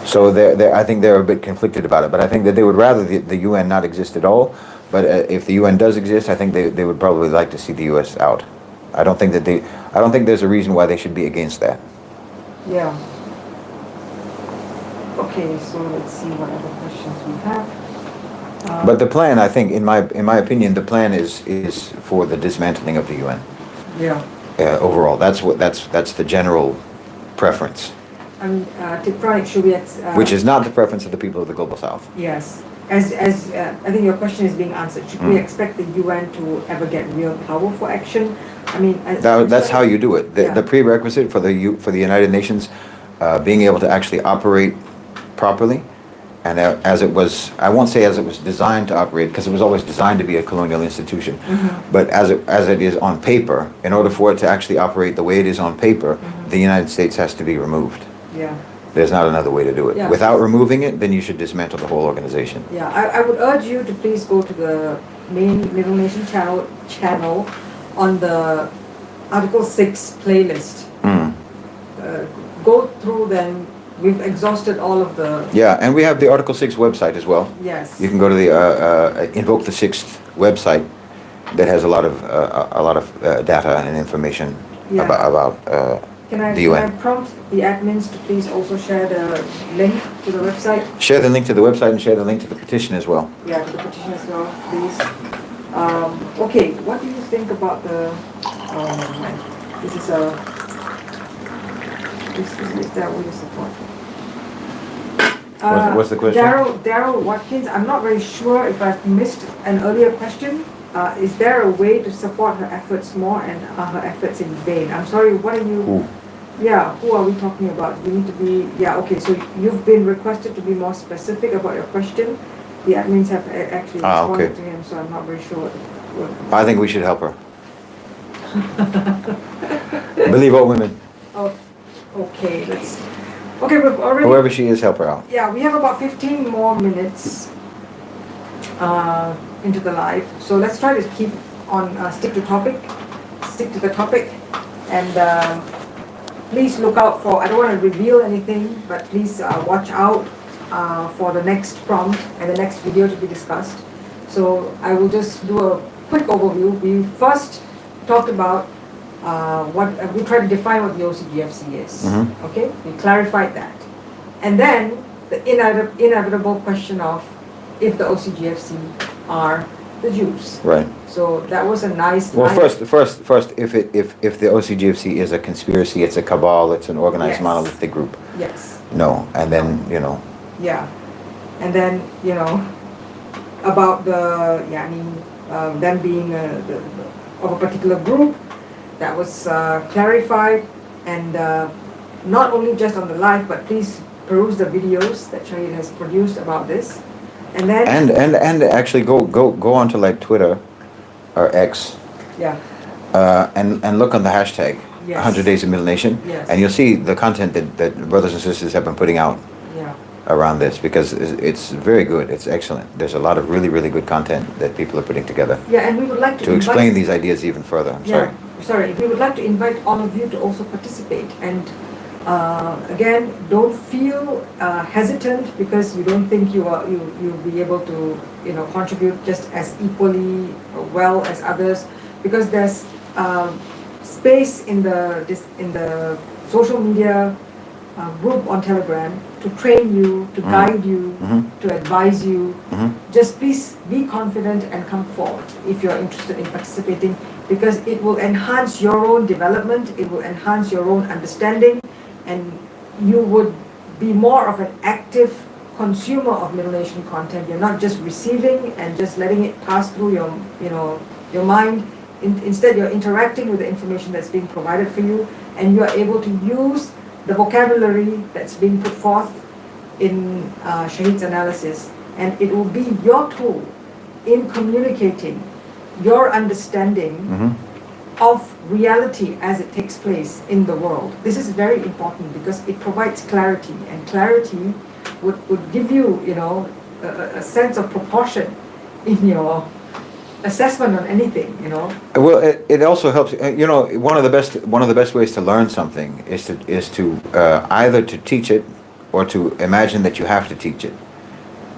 So I think they're a bit conflicted about it, but I think that they would rather the UN not exist at all. But if the UN does exist, I think they would probably like to see the US out. I don't think there's a reason why they should be against that. Yeah. Okay, so let's see what other questions we have. But the plan, I think, in my opinion, the plan is for the dismantling of the UN. Overall, that's the general preference. Tiptronic, should we... which is not the preference of the people of the Global South. Yes. As I think your question is being answered, should we expect the UN to ever get real power for action? I mean... That's how you do it. The prerequisite for the United Nations being able to actually operate properly, and as it was, I won't say as it was designed to operate, because it was always designed to be a colonial institution, but as it is on paper, in order for it to actually operate the way it is on paper, the United States has to be removed. There's not another way to do it. Without removing it, then you should dismantle the whole organization. I would urge you to please go to the main Middle Nation channel on the Article 6 playlist. Mm. Go through then. We've exhausted all of the... Yeah, and we have the Article 6 website as well. Yes. You can go to the Invoke the Sixth website that has a lot of data and information Yeah. about Can I prompt the admins to please also share the link to the website? Share the link to the website and share the link to the petition as well. Yeah, to the petition as well, please. Okay, what do you think about the... this is a... Is that what you support? What's the question? Daryl Watkins, I'm not very sure if I've missed an earlier question. Is there a way to support her efforts more, and are her efforts in vain? I'm sorry, what are you... Who? Yeah, who are we talking about? You need to be... Yeah, okay, so you've been requested to be more specific about your question. The admins have actually responded okay. to him, so I'm not very sure what... I think we should help her. Believe all women. Oh, okay, let's... Okay, we've already... Whoever she is, help her out. Yeah, we have about 15 more minutes into the live. So let's try to keep on, stick to the topic. And please look out for, I don't want to reveal anything, but please watch out for the next prompt and the next video to be discussed. So I will just do a quick overview. We first talked about we tried to define what the OCGFC is. Mm-hmm. Okay, we clarified that. And then the inevitable question of if the OCGFC are the Jews. Right. So that was a nice... Well, first, if the OCGFC is a conspiracy, it's a cabal, it's an organized Yes. monolithic group. Yes. No, and then Yeah. And then, about the, them being of a particular group, that was clarified, and not only just on the live, but please peruse the videos that Shahid has produced about this. And then and actually go onto like Twitter or X. Yeah. And look on the hashtag Yes. 100 Days of Middle Nation, Yes. and you'll see the content that brothers and sisters have been putting out Yeah. around this, because it's very good. It's excellent. There's a lot of really, really good content that people are putting together Yeah, and we would like to explain these ideas even further. I'm sorry. Sorry, we would like to invite all of you to also participate. And again, don't feel hesitant because you don't think you'll be able to contribute just as equally well as others, because there's space in the social media group on Telegram to train you, to guide you, to advise you. Just please be confident and come forward if you're interested in participating, because it will enhance your own development, it will enhance your own understanding, and you would be more of an active consumer of Middle Nation content. You're not just receiving and just letting it pass through your mind. Instead, you're interacting with the information that's being provided for you, and you are able to use the vocabulary that's being put forth in Shahid's analysis, and it will be your tool in communicating your understanding of reality as it takes place in the world. This is very important because it provides clarity, and clarity would give you, a sense of proportion in your assessment on anything, Well, it also helps. One of the best ways to learn something is to either to teach it or to imagine that you have to teach it.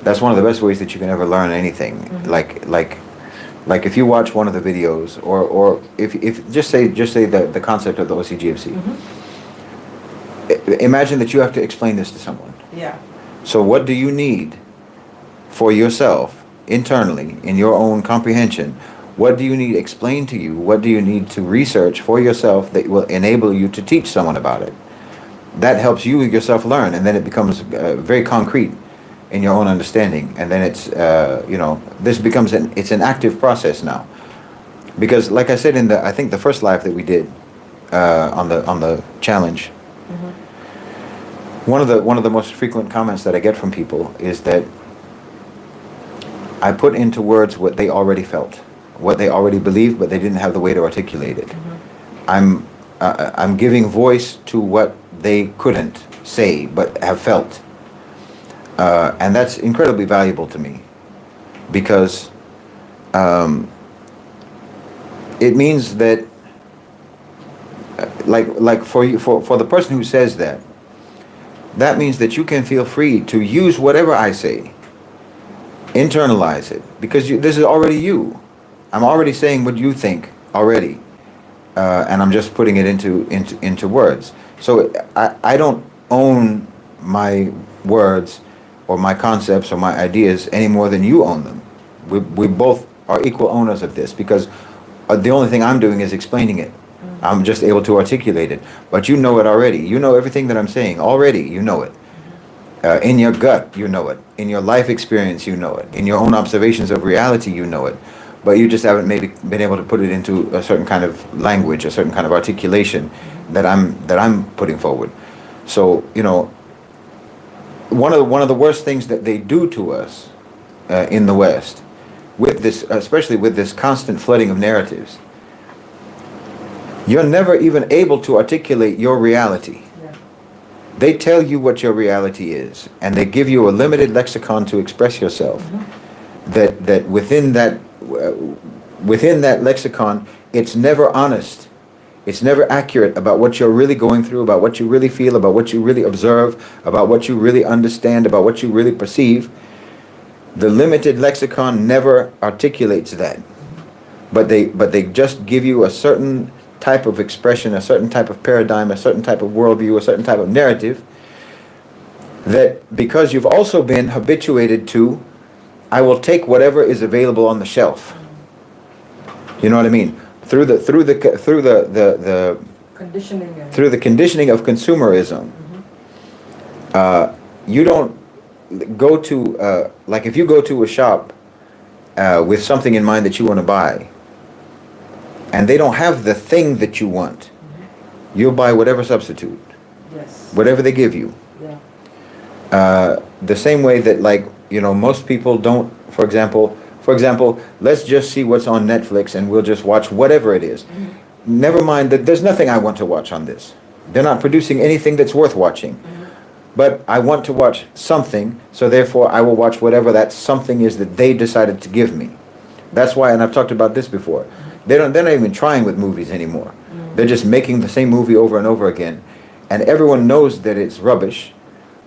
That's one of the best ways that you can ever learn anything. Like if you watch one of the videos, or if just say the concept of the OCGFC. Imagine that you have to explain this to someone. Yeah. So what do you need for yourself internally in your own comprehension? What do you need explained to you? What do you need to research for yourself that will enable you to teach someone about it? That helps you yourself learn, and then it becomes very concrete in your own understanding, and then it's this becomes it's an active process now, because like I said in I think the first live that we did on the challenge, one of the most frequent comments that I get from people is that I put into words what they already felt, what they already believed, but they didn't have the way to articulate it. I'm giving voice to what they couldn't say but have felt. And that's incredibly valuable to me, because it means that, like for you, for the person who says that, that means that you can feel free to use whatever I say, internalize it, because this is already you. I'm already saying what you think already, and I'm just putting it into words. So I don't own my words or my concepts or my ideas any more than you own them. We both are equal owners of this, because the only thing I'm doing is explaining it. I'm just able to articulate it. But you know it already. You know everything that I'm saying already. You know it. In your gut, you know it. In your life experience, you know it. In your own observations of reality, you know it. But you just haven't maybe been able to put it into a certain kind of language, a certain kind of articulation that I'm putting forward. So, you know, one of the worst things that they do to us in the West, with this, especially with this constant flooding of narratives, you're never even able to articulate your reality. Yeah. They tell you what your reality is, and they give you a limited lexicon to express yourself. That within that lexicon, it's never honest. It's never accurate about what you're really going through, about what you really feel, about what you really observe, about what you really understand, about what you really perceive. The limited lexicon never articulates that. But they just give you a certain type of expression, a certain type of paradigm, a certain type of worldview, a certain type of narrative, that because you've also been habituated to, I will take whatever is available on the shelf. You know what I mean? Through the Conditioning. through the conditioning of consumerism, you don't go to like if you go to a shop with something in mind that you want to buy, and they don't have the thing that you want, you'll buy whatever substitute, Yes. whatever they give you. Yeah. The same way that, like, you know, most people don't, for example, let's just see what's on Netflix and we'll just watch whatever it is. Never mind that there's nothing I want to watch on this. They're not producing anything that's worth watching. But I want to watch something, so therefore I will watch whatever that something is that they decided to give me. That's why, and I've talked about this before, they're not even trying with movies anymore. They're just making the same movie over and over again. And everyone knows that it's rubbish,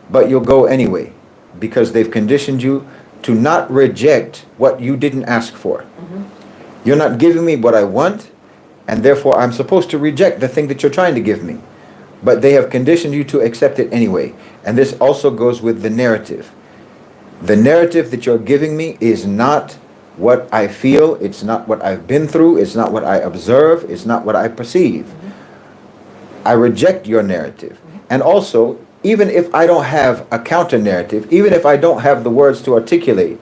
but you'll go anyway, because they've conditioned you to not reject what you didn't ask for. You're not giving me what I want, and therefore I'm supposed to reject the thing that you're trying to give me. But they have conditioned you to accept it anyway. And this also goes with the narrative. The narrative that you're giving me is not what I feel, it's not what I've been through, it's not what I observe, it's not what I perceive. I reject your narrative. And also, even if I don't have a counter narrative, even if I don't have the words to articulate,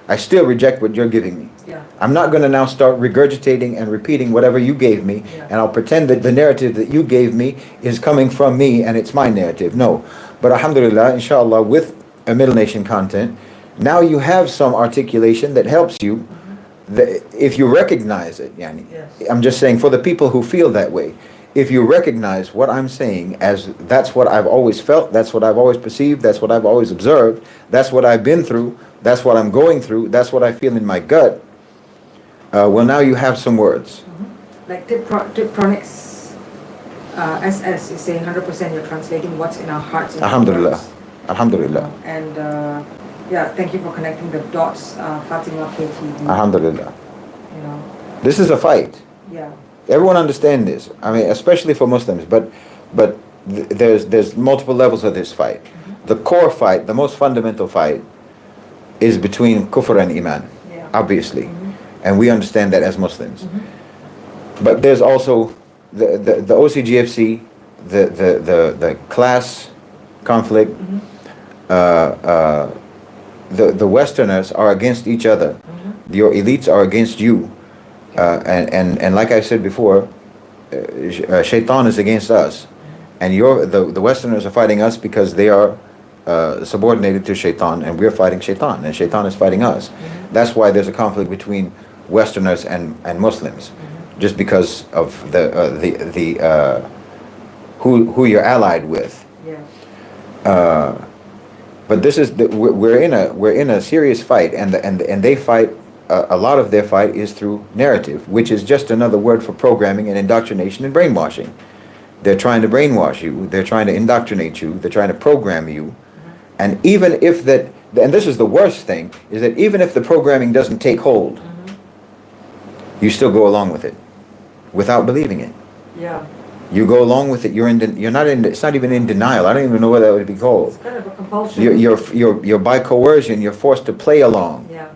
I still reject what you're giving me. Yeah. I'm not going to now start regurgitating and repeating whatever you gave me, and I'll pretend that the narrative that you gave me is coming from me and it's my narrative. No. But alhamdulillah, inshallah, with a Middle Nation content, now you have some articulation that helps you, if you recognize it. Yani. Yes. I'm just saying, for the people who feel that way, if you recognize what I'm saying as that's what I've always felt, that's what I've always perceived, that's what I've always observed, that's what I've been through, that's what I'm going through, that's what I feel in my gut, well, now you have some words. Like Tiptronics SS is saying 100% you're translating what's in our hearts. Alhamdulillah. Words. Alhamdulillah. And yeah, thank you for connecting the dots, Fatima KTV. Alhamdulillah. You know. This is a fight. Yeah. Everyone understand this. I mean, especially for Muslims, but there's multiple levels of this fight. The core fight, the most fundamental fight, is between kufr and iman, obviously, and we understand that as Muslims. But there's also the OCGFC, the class conflict. The Westerners are against each other. Your elites are against you. And like I said before, Shaitan is against us, and the Westerners are fighting us because they are subordinated to Shaitan, and we're fighting Shaitan, and Shaitan is fighting us. That's why there's a conflict between Westerners and Muslims, just because of who you're allied with. Yeah. But this is we're in a serious fight, and they fight a lot of their fight is through narrative, which is just another word for programming and indoctrination and brainwashing. They're trying to brainwash you. They're trying to indoctrinate you. They're trying to program you. And even if that, and this is the worst thing, is that even if the programming doesn't take hold, you still go along with it without believing it. Yeah. You go along with it. You're not in. It's not even in denial. I don't even know what that would be called. It's kind of a compulsion. You're by coercion. You're forced to play along. Yeah.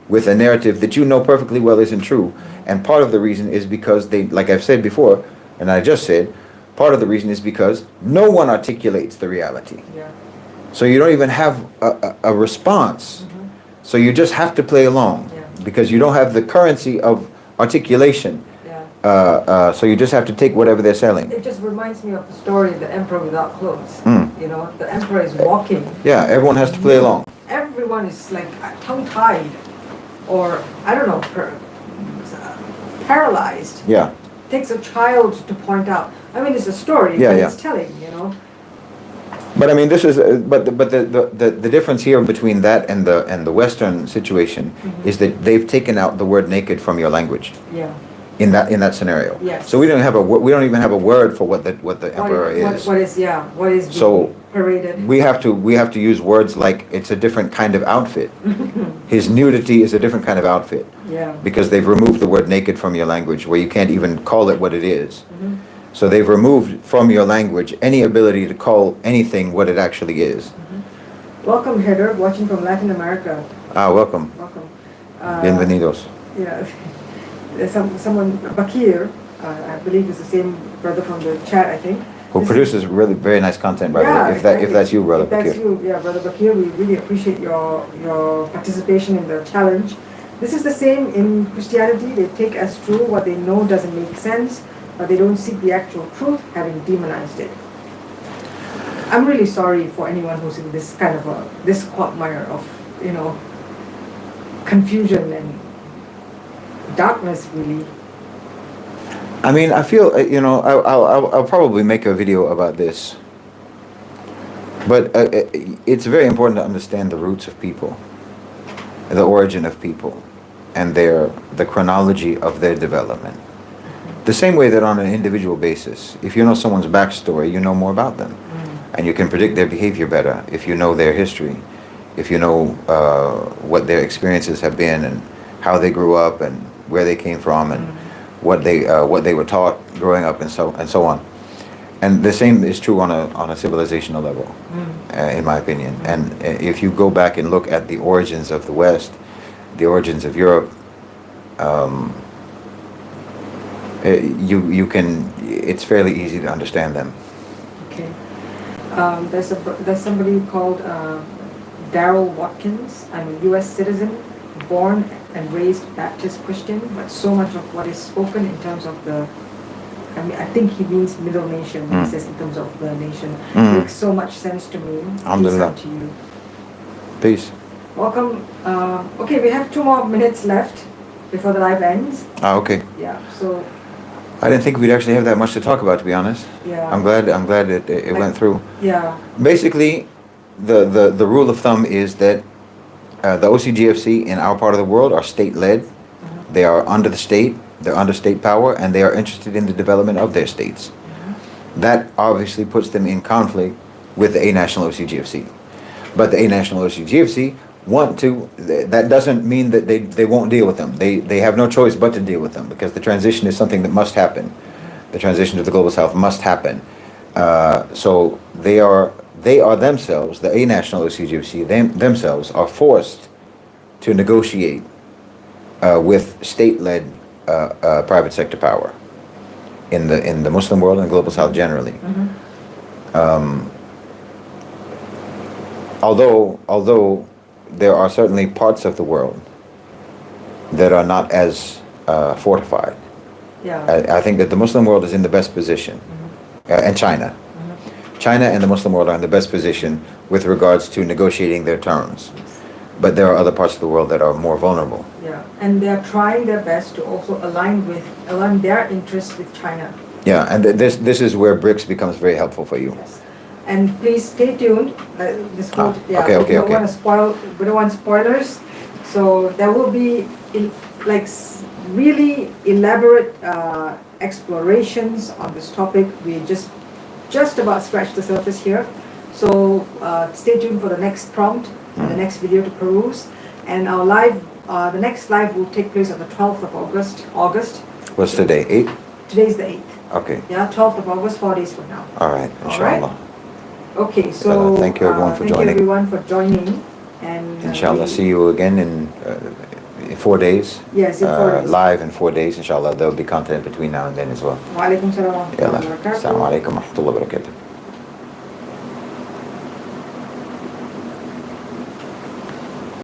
With a narrative that you know perfectly well isn't true. And part of the reason is because they, like I've said before, and I just said, part of the reason is because no one articulates the reality. Yeah. So you don't even have a response. So you just have to play along because you don't have the currency of articulation. Yeah. So you just have to take whatever they're selling. It just reminds me of the story of the emperor without clothes. You know, the emperor is walking. Yeah, everyone has to play along. Everyone is like tongue-tied. Or, I don't know, paralyzed. Yeah. Takes a child to point out. I mean, it's a story, but it's telling, you know. But I mean, this is, but the difference here between that and the Western situation is that they've taken out the word naked from your language. Yeah. In that scenario. Yes. So we don't even have a word for what the emperor is. What is So paraded. we have to use words like it's a different kind of outfit. His nudity is a different kind of outfit. Yeah. Because they've removed the word naked from your language, where you can't even call it what it is. So they've removed from your language any ability to call anything what it actually is. Welcome, Heather, watching from Latin America. Welcome. Welcome. Bienvenidos. Yeah. There's someone, Bakir, I believe is the same brother from the chat, I think. Who produces really very nice content, by the way. If that's you, brother if that's Bakir. you, yeah, brother Bakir, we really appreciate your participation in the challenge. This is the same in Christianity. They take as true what they know doesn't make sense, but they don't seek the actual truth, having demonized it. I'm really sorry for anyone who's in this kind of this quagmire of, you know, confusion and darkness, really. I mean, I feel, you know, I'll probably make a video about this. But it's very important to understand the roots of people, the origin of people, and the chronology of their development. The same way that on an individual basis, if you know someone's backstory, you know more about them. And you can predict their behavior better if you know their history, if you know what their experiences have been and how they grew up and where they came from and what they were taught growing up and so on. And the same is true on a civilizational level, in my opinion. And if you go back and look at the origins of the West, the origins of Europe, you can. It's fairly easy to understand them. Okay. There's somebody called Darrell Watkins. I'm a U.S. citizen, born and raised Baptist Christian, but so much of what is spoken in terms of I think he means middle nation. He says in terms of the nation, makes so much sense to me. Alhamdulillah. Peace out to you. Peace. Welcome. Okay, we have 2 more minutes left before the live ends. Okay. Yeah. So. I didn't think we'd actually have that much to talk about, to be honest. Yeah. I'm glad it went through. Yeah. Basically, the rule of thumb is that the OCGFC in our part of the world are state-led. They are under the state. They're under state power, and they are interested in the development of their states. That obviously puts them in conflict with the A-National OCGFC. But the A-National OCGFC want to, that doesn't mean that they won't deal with them. They have no choice but to deal with them, because the transition is something that must happen. The transition to the Global South must happen. So they are themselves, the A-National OCGFC, themselves are forced to negotiate with state-led private sector power in the Muslim world and the Global South generally. Although there are certainly parts of the world that are not as fortified. Yeah. I think that the Muslim world is in the best position, and China. China and the Muslim world are in the best position with regards to negotiating their terms. But there are other parts of the world that are more vulnerable. Yeah, and they're trying their best to also align their interests with China. Yeah, and this is where BRICS becomes very helpful for you. Yes. And please stay tuned. This quote, okay. We don't want spoilers. So there will be really elaborate explorations on this topic. We just about scratched the surface here. So stay tuned for the next prompt and the next video to peruse. And our the next live will take place on the 12th of August. What's today? 8? Today's the 8th. Okay. Yeah, 12th of August, 4 days from now. All right. Inshallah. Okay, so thank you everyone for joining. Thank you everyone for joining. And Inshallah, see you again in 4 days. Yes, in 4 days. Live in 4 days, inshallah. There will be content between now and then as well. Wa alaikum salam wa rahmatullahi wa barakatuh. Assalamu alaikum wa rahmatullahi wa barakatuh.